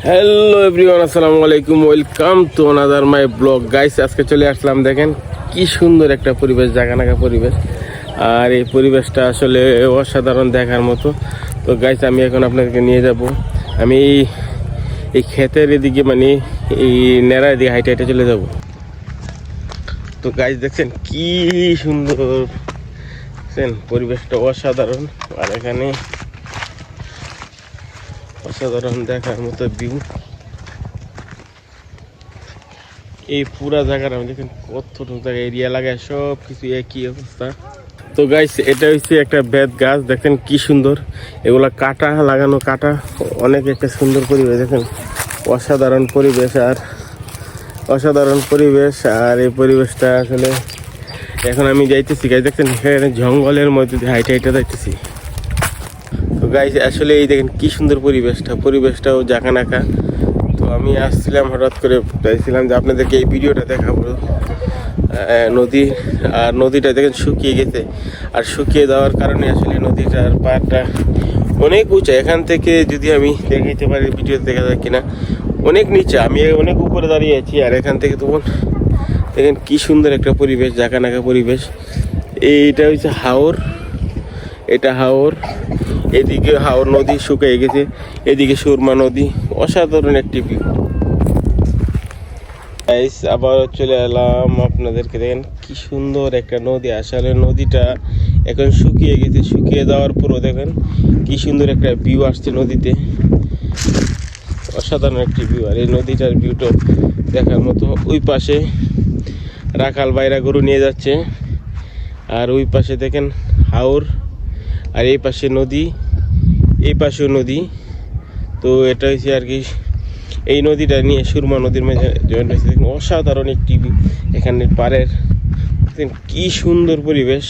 Hello everyone, আসসালামু আলাইকুম। Welcome to another my blog guys. আজকে চলে আসলাম, দেখেন কি সুন্দর একটা পরিবেশ, জাগানাগা পরিবেশ। আর এই পরিবেশটা আসলে অসাধারণ দেখার মতো। তো গাইস, আমি এখন আপনাদেরকে নিয়ে যাব। আমি এই ক্ষেতের এদিকে, মানে এই নেড়ার দিকে হাইটে হাইটে চলে যাব। তো গাইস দেখছেন কি সুন্দর, দেখছেন পরিবেশটা অসাধারণ। আর এখানে অসাধারণ দেখার মতো ভিউ। এই পুরা জায়গাটা দেখেন কতটুকু জায়গা, এরিয়া লাগায় সব কিছু একই অবস্থা। তো গাইস, এটা হচ্ছে একটা বেত গাছ, দেখেন কি সুন্দর। এগুলা কাটা লাগানো, কাটা অনেক একটা সুন্দর পরিবেশ। দেখেন অসাধারণ পরিবেশ, আর অসাধারণ পরিবেশ। আর এই পরিবেশটা আসলে এখন আমি যাইতেছি গাইস, দেখছেন এখানে জঙ্গলের মধ্যে দিয়ে হাইটে হাইটে যাইতেছি। তো গাইস আসলে এই দেখেন কি সুন্দর পরিবেশটাও জাকানাকা। তো আমি আসছিলাম, হঠাৎ করে চাইছিলাম যে আপনাদেরকে এই ভিডিওটা দেখাবো। নদী, আর নদীটা দেখেন শুকিয়ে গেছে। আর শুকিয়ে যাওয়ার কারণে আসলে নদীটার পাড়টা অনেক উঁচা। এখান থেকে যদি আমি দেখাইতে পারি, ভিডিও দেখা যায় কিনা, অনেক নিচে, আমি অনেক উপরে দাঁড়িয়ে আছি। আর এখান থেকে তখন দেখেন কি সুন্দর একটা পরিবেশ, জাকানাকা পরিবেশ। এইটা হচ্ছে হাওর, এটা হাওর। এদিকে হাওর নদী শুকিয়ে গেছে, এদিকে সুরমা নদী। অসাধারণ একটি ভিউ। আবার চলে এলাম আপনাদেরকে, দেখেন কি সুন্দর একটা নদী। আসলে নদীটা এখন শুকিয়ে গেছে, শুকিয়ে যাওয়ার পরও দেখেন কি সুন্দর একটা ভিউ আসছে নদীতে। অসাধারণ একটি ভিউ। আর এই নদীটার ভিউটা দেখার মতো। ওই পাশে রাখাল বাইরা গরু নিয়ে যাচ্ছে, আর ওই পাশে দেখেন হাওর, আর এই পাশে নদী, এই পাশেও নদী। তো এটা হচ্ছে আর কি, এই নদীটা নিয়ে সুরমা নদীর মাঝে জয়েন্ট হয়েছে। অসাধারণ একটি এখানে পাড়ের কি সুন্দর পরিবেশ।